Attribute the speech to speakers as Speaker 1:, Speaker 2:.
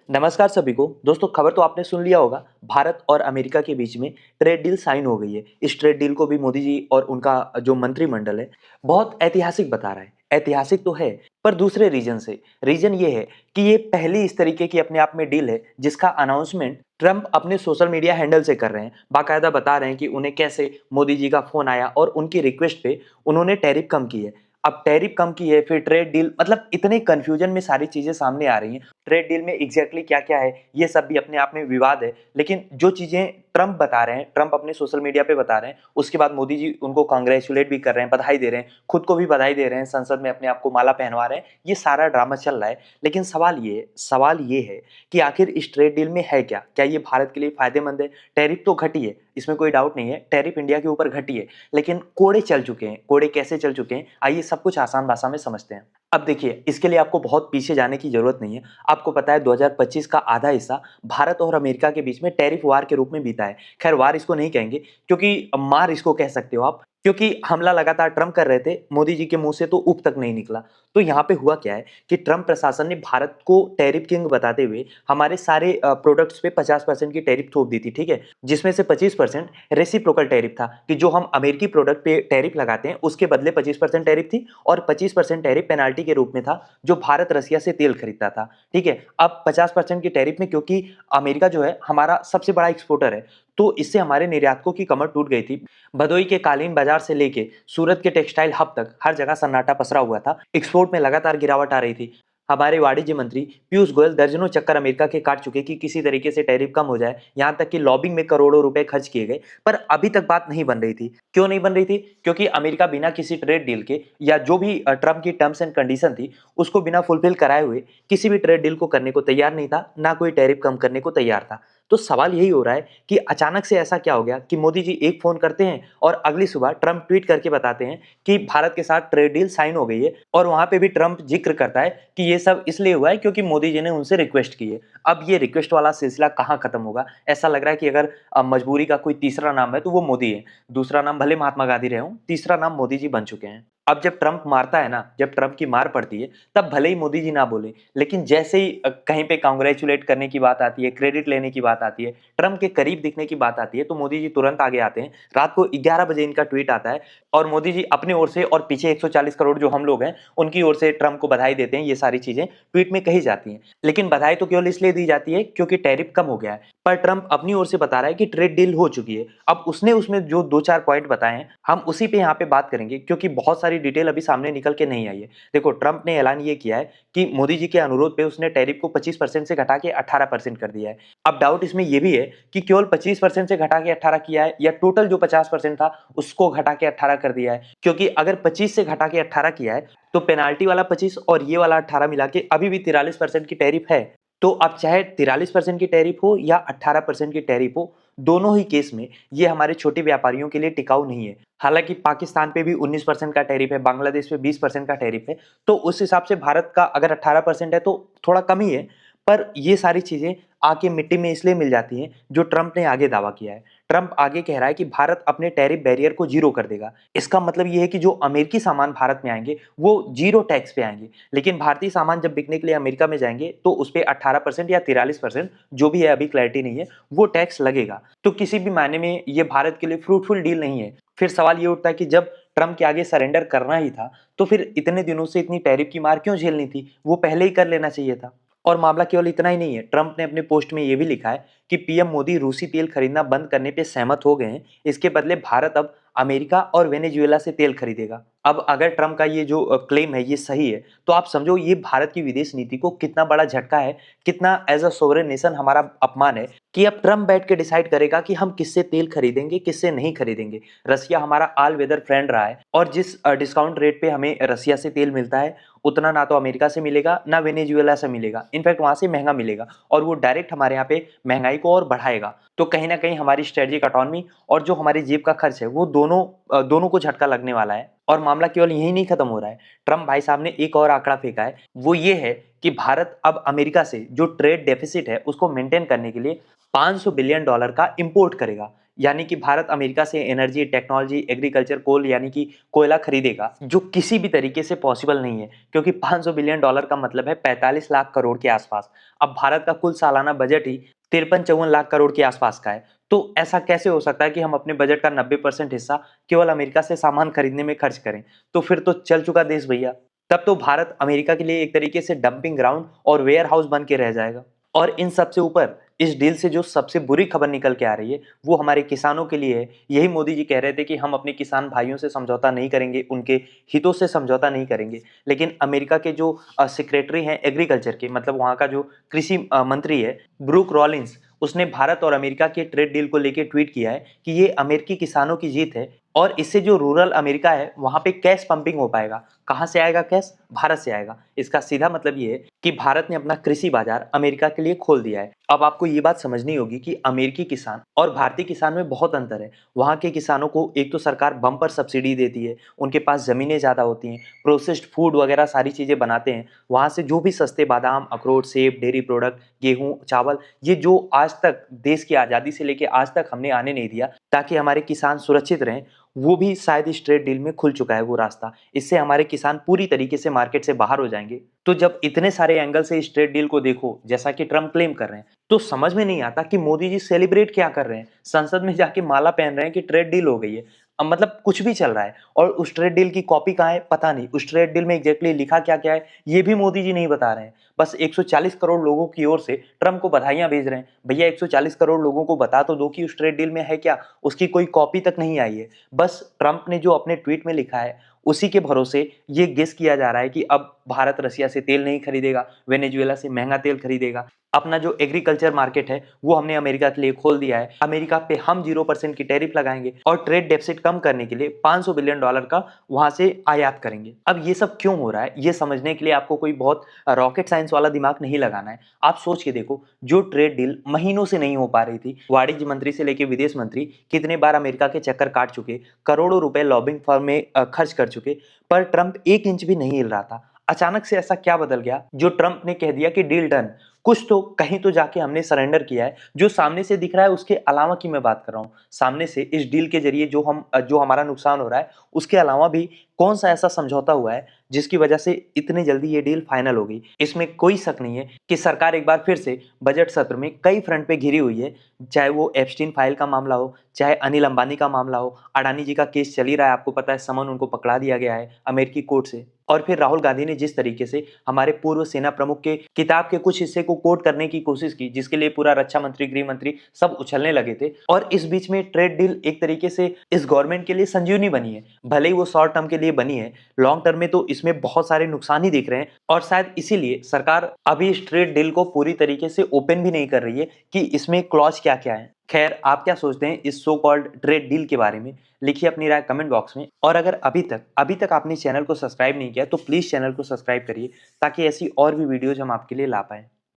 Speaker 1: नमस्कार सभी को। दोस्तों, खबर तो आपने सुन लिया होगा। भारत और अमेरिका के बीच में ट्रेड डील साइन हो गई है। इस ट्रेड डील को भी मोदी जी और उनका जो मंत्रिमंडल है, बहुत ऐतिहासिक बता रहा है। ऐतिहासिक तो है, पर दूसरे रीजन से। रीजन ये है कि ये पहली इस तरीके की अपने आप में डील है जिसका अनाउंसमेंट ट्रंप अपने सोशल मीडिया हैंडल से कर रहे हैं। बाकायदा बता रहे हैं कि उन्हें कैसे मोदी जी का फोन आया और उनकी रिक्वेस्ट पे उन्होंने टैरिफ कम की है। अब टैरिफ कम की है, फिर ट्रेड डील, मतलब इतने कंफ्यूजन में सारी चीजें सामने आ रही हैं। ट्रेड डील में एग्जैक्टली क्या क्या है, ये सब भी अपने आप में विवाद है। लेकिन जो चीजें ट्रंप बता रहे हैं, ट्रंप अपने सोशल मीडिया पे बता रहे हैं, उसके बाद मोदी जी उनको कांग्रेचुलेट भी कर रहे हैं, बधाई दे रहे हैं, खुद को भी बधाई दे रहे हैं, संसद में अपने आप को माला पहनवा रहे हैं। ये सारा ड्रामा चल रहा है। लेकिन सवाल ये है कि आखिर इस ट्रेड डील में है क्या? क्या ये भारत के लिए फायदेमंद है? टैरिफ तो घटी है, इसमें कोई डाउट नहीं है। टैरिफ इंडिया के ऊपर घटी है, लेकिन कोड़े चल चुके हैं। कोड़े कैसे चल चुके हैं, आइए सब कुछ आसान भाषा में समझते हैं। अब देखिए, इसके लिए आपको बहुत पीछे जाने की जरूरत नहीं है। आपको पता है 2025 का आधा हिस्सा भारत और अमेरिका के बीच में टैरिफ वार के रूप में बीता है। खैर, वार इसको नहीं कहेंगे, क्योंकि मार इसको कह सकते हो आप, क्योंकि हमला लगातार ट्रंप कर रहे थे। मोदी जी के मुंह से तो उफ तक नहीं निकला। तो यहाँ पे हुआ क्या है कि ट्रंप प्रशासन ने भारत को टैरिफ किंग बताते हुए हमारे सारे प्रोडक्ट्स पे 50% की टैरिफ थोप दी थी, ठीक है। जिसमें से 25% रेसिप्रोकल टैरिफ था, कि जो हम अमेरिकी प्रोडक्ट पे टैरिफ लगाते हैं उसके बदले 25% टैरिफ थी, और 25% टैरिफ पेनाल्टी के रूप में था जो भारत रसिया से तेल खरीदता था, ठीक है। अब 50% की टैरिफ में, क्योंकि अमेरिका जो है हमारा सबसे बड़ा एक्सपोर्टर है, तो इससे हमारे निर्यातकों की कमर टूट गई थी। भदोई के कालीन बाजार से लेके सूरत के टेक्सटाइल हब तक हर जगह सन्नाटा पसरा हुआ था। एक्सपोर्ट में लगातार गिरावट आ रही थी। हमारे वाणिज्य मंत्री पीयूष गोयल दर्जनों चक्कर अमेरिका के काट चुके कि किसी तरीके से टैरिफ कम हो जाए। यहां तक कि लॉबिंग में करोड़ों रुपए खर्च किए गए, पर अभी तक बात नहीं बन रही थी। क्यों नहीं बन रही थी? क्योंकि अमेरिका बिना किसी ट्रेड डील के, या जो भी ट्रम्प की टर्म्स एंड कंडीशन थी उसको बिना फुलफिल कराए हुए किसी भी ट्रेड डील को करने को तैयार नहीं था, ना कोई टैरिफ कम करने को तैयार था। तो सवाल यही हो रहा है कि अचानक से ऐसा क्या हो गया कि मोदी जी एक फोन करते हैं और अगली सुबह ट्रंप ट्वीट करके बताते हैं कि भारत के साथ ट्रेड डील साइन हो गई है। और वहां पे भी ट्रंप जिक्र करता है कि ये सब इसलिए हुआ है क्योंकि मोदी जी ने उनसे रिक्वेस्ट की है। अब ये रिक्वेस्ट वाला सिलसिला कहाँ खत्म होगा? ऐसा लग रहा है कि अगर मजबूरी का कोई तीसरा नाम है तो वो मोदी है। दूसरा नाम भले महात्मा गांधी रहे हों, तीसरा नाम मोदी जी बन चुके हैं। अब जब ट्रंप मारता है ना, जब ट्रंप की मार पड़ती है, तब भले ही मोदी जी ना बोले, लेकिन जैसे ही कहीं पे कांग्रेचुलेट करने की बात आती है, क्रेडिट लेने की बात आती है, ट्रंप के करीब दिखने की बात आती है, तो मोदी जी तुरंत आगे आते हैं। रात को 11 बजे इनका ट्वीट आता है और मोदी जी अपनी ओर से और पीछे 140 करोड़ जो हम लोग हैं उनकी ओर से ट्रंप को बधाई देते हैं। ये सारी चीजें ट्वीट में कही जाती हैं, लेकिन बधाई तो केवल इसलिए दी जाती है क्योंकि टैरिफ कम हो गया है। पर ट्रंप अपनी ओर से बता रहा है कि ट्रेड डील हो चुकी है। अब उसने उसमें जो दो चार पॉइंट बताए हैं, हम उसी पे यहाँ पे बात करेंगे, क्योंकि बहुत सारी डिटेल अभी सामने निकल के नहीं आई है। देखो, ट्रंप ने ऐलान ये किया है कि मोदी जी के अनुरोध पे उसने टैरिफ को 25% से घटा के 18% कर दिया है। अब डाउट इसमें यह भी है कि केवल 25% से घटा के 18 किया है, या टोटल जो 50% था उसको घटा के 18 कर दिया है। क्योंकि अगर 25 से घटा के 18 किया है तो पेनाल्टी वाला 25 और ये वाला 18 मिला के अभी भी 43% की टैरिफ है। तो अब चाहे 43% की टैरिफ हो या 18% की टैरिफ हो, दोनों ही केस में ये हमारे छोटे व्यापारियों के लिए टिकाऊ नहीं है। हालांकि पाकिस्तान पे भी 19% का टैरिफ है, बांग्लादेश पे 20% का टैरिफ है, तो उस हिसाब से भारत का अगर 18% है तो थोड़ा कम ही है। पर ये सारी चीजें आके मिट्टी में इसलिए मिल जाती हैं जो ट्रंप ने आगे दावा किया है। ट्रंप आगे कह रहा है कि भारत अपने टैरिफ बैरियर को जीरो कर देगा। इसका मतलब ये है कि जो अमेरिकी सामान भारत में आएंगे वो जीरो टैक्स पे आएंगे, लेकिन भारतीय सामान जब बिकने के लिए अमेरिका में जाएंगे तो उस पर 18% या 43%, जो भी है अभी क्लैरिटी नहीं है, वो टैक्स लगेगा। तो किसी भी मायने में ये भारत के लिए फ्रूटफुल डील नहीं है। फिर सवाल ये उठता है कि जब ट्रंप के आगे सरेंडर करना ही था तो फिर इतने दिनों से इतनी टैरिफ की मार क्यों झेलनी थी? वो पहले ही कर लेना चाहिए था। और मामला केवल इतना ही नहीं है, ट्रंप ने अपने पोस्ट में यह भी लिखा है कि पीएम मोदी रूसी तेल खरीदना बंद करने पे सहमत हो गए हैं। इसके बदले भारत अब अमेरिका और वेनेजुएला से तेल खरीदेगा। अब अगर ट्रंप का ये जो क्लेम है ये सही है, तो आप समझो ये भारत की विदेश नीति को कितना बड़ा झटका है, कितना एज अ सोवरेन नेशन हमारा अपमान है, कि अब ट्रंप बैठ के डिसाइड करेगा कि हम किससे तेल खरीदेंगे, किससे नहीं खरीदेंगे। रसिया हमारा ऑल वेदर फ्रेंड रहा है, और जिस डिस्काउंट रेट पे हमें रसिया से तेल मिलता है उतना ना तो अमेरिका से मिलेगा ना वेनेजुएला से मिलेगा। इनफैक्ट वहां से महंगा मिलेगा, और वो डायरेक्ट हमारे यहाँ पे महंगाई को और बढ़ाएगा। तो कहीं ना कहीं हमारी स्ट्रेटेजिक ऑटोनॉमी और जो हमारी जेब का खर्च है वो दोनों को झटका लगने वाला है। और मामला केवल यही नहीं खत्म हो रहा है, ट्रंप भाई साहब ने एक और आंकड़ा फेंका है। वो ये है कि भारत अब अमेरिका से जो ट्रेड डेफिसिट है उसको मेंटेन करने के लिए $500 बिलियन का इंपोर्ट करेगा। यानी कि भारत अमेरिका से एनर्जी, टेक्नोलॉजी, एग्रीकल्चर, कोल यानी कि कोयला खरीदेगा, जो किसी भी तरीके से पॉसिबल नहीं है, क्योंकि $500 बिलियन का मतलब है 45 लाख करोड़ के आसपास। अब भारत का कुल सालाना बजट ही 53-54 लाख करोड़ के आसपास का है। तो ऐसा कैसे हो सकता है कि हम अपने बजट का 90% हिस्सा केवल अमेरिका से सामान खरीदने में खर्च करें? तो फिर तो चल चुका देश भैया। तब तो भारत अमेरिका के लिए एक तरीके से डंपिंग ग्राउंड और वेयर हाउस बन के रह जाएगा। और इन सबसे ऊपर इस डील से जो सबसे बुरी खबर निकल के आ रही है वो हमारे किसानों के लिए है। यही मोदी जी कह रहे थे कि हम अपने किसान भाइयों से समझौता नहीं करेंगे, उनके हितों से समझौता नहीं करेंगे। लेकिन अमेरिका के जो सेक्रेटरी हैं एग्रीकल्चर के, मतलब वहाँ का जो कृषि मंत्री है, ब्रूक रॉलिंस, उसने भारत और अमेरिका के ट्रेड डील को लेकर ट्वीट किया है कि ये अमेरिकी किसानों की जीत है और इससे जो रूरल अमेरिका है वहां पे कैश पंपिंग हो पाएगा। कहां से आएगा कैश? भारत से आएगा। इसका सीधा मतलब ये है कि भारत ने अपना कृषि बाजार अमेरिका के लिए खोल दिया है। अब आपको ये बात समझनी होगी कि अमेरिकी किसान और भारतीय किसान में बहुत अंतर है। वहां के किसानों को एक तो सरकार बम्पर सब्सिडी देती है, उनके पास जमीनें ज्यादा होती हैं, प्रोसेस्ड फूड वगैरह सारी चीजें बनाते हैं। वहां से जो भी सस्ते बादाम, अखरोट, सेब, डेयरी प्रोडक्ट, गेहूं, चावल, ये जो आज तक देश की आजादी से लेकर आज तक हमने आने नहीं दिया ताकि हमारे किसान सुरक्षित रहें, वो भी शायद इस ट्रेड डील में खुल चुका है वो रास्ता। इससे हमारे किसान पूरी तरीके से मार्केट से बाहर हो जाएंगे। तो जब इतने सारे एंगल से इस ट्रेड डील को देखो, जैसा कि ट्रम्प क्लेम कर रहे हैं, तो समझ में नहीं आता कि मोदी जी सेलिब्रेट क्या कर रहे हैं। संसद में जाके माला पहन रहे हैं कि ट्रेड डील हो गई है। अब मतलब कुछ भी चल रहा है और उस ट्रेड डील की कॉपी कहाँ है पता नहीं, उस ट्रेड डील में एग्जैक्टली लिखा क्या क्या है ये भी मोदी जी नहीं बता रहे हैं। बस 140 करोड़ लोगों की ओर से ट्रम्प को बधाइयां भेज रहे हैं। भैया 140 करोड़ लोगों को बता तो दो कि उस ट्रेड डील में है क्या। उसकी कोई कॉपी तक नहीं आई है। बस ट्रंप ने जो अपने ट्वीट में लिखा है उसी के भरोसे ये गेस किया जा रहा है कि अब भारत रसिया से तेल नहीं खरीदेगा, वेनेजुएला से महंगा तेल खरीदेगा। अपना जो एग्रीकल्चर मार्केट है वो हमने अमेरिका के लिए खोल दिया है। अमेरिका पे हम 0% की टैरिफ लगाएंगे और ट्रेड डेफिसिट कम करने के लिए $500 बिलियन का वहां से आयात करेंगे। अब ये सब क्यों हो रहा है ये समझने के लिए आपको कोई बहुत रॉकेट साइंस वाला दिमाग नहीं लगाना है। आप सोच के देखो, जो ट्रेड डील महीनों से नहीं हो पा रही थी, वाणिज्य मंत्री से लेकर विदेश मंत्री कितने बार अमेरिका के चक्कर काट चुके, करोड़ों रुपए लॉबिंग फर्म में खर्च कर चुके, पर ट्रंप 1 इंच भी नहीं हिल रहा था। अचानक से ऐसा क्या बदल गया जो ट्रंप ने कह दिया कि डील डन। कुछ तो कहीं तो जाके हमने सरेंडर किया है। जो सामने से दिख रहा है उसके अलावा की मैं बात कर रहा हूं। सामने से इस डील के जरिए जो हमारा नुकसान हो रहा है उसके अलावा भी कौन सा ऐसा समझौता हुआ है जिसकी वजह से इतने जल्दी ये डील फाइनल हो गई। इसमें कोई शक नहीं है कि सरकार एक बार फिर से बजट सत्र में कई फ्रंट पे घिरी हुई है। चाहे वो एप्स्टीन फाइल का मामला हो, चाहे अनिल अंबानी का मामला हो, अडानी जी का केस चल ही रहा है, आपको पता है समन उनको पकड़ा दिया गया है अमेरिकी कोर्ट से। और फिर राहुल गांधी ने जिस तरीके से हमारे पूर्व सेना प्रमुख के किताब के कुछ हिस्से को कोट करने की कोशिश की, जिसके लिए पूरा रक्षा मंत्री, गृह मंत्री सब उछलने लगे थे। और इस बीच में ट्रेड डील एक तरीके से इस गवर्नमेंट के लिए संजीवनी बनी है। भले ही वो शॉर्ट टर्म के लिए बनी है, लॉन्ग टर्म में तो इसमें बहुत सारे नुकसान ही दिख रहे हैं। और शायद इसीलिए सरकार अभी इस ट्रेड डील को पूरी तरीके से ओपन भी नहीं कर रही है कि इसमें क्लॉज क्या क्या है। खैर, आप क्या सोचते हैं इस सो कॉल्ड ट्रेड डील के बारे में? लिखिए अपनी राय कमेंट बॉक्स में। और अगर अभी तक आपने चैनल को सब्सक्राइब नहीं किया तो प्लीज चैनल को सब्सक्राइब करिए ताकि ऐसी और भी वीडियोज हम आपके लिए ला पाए।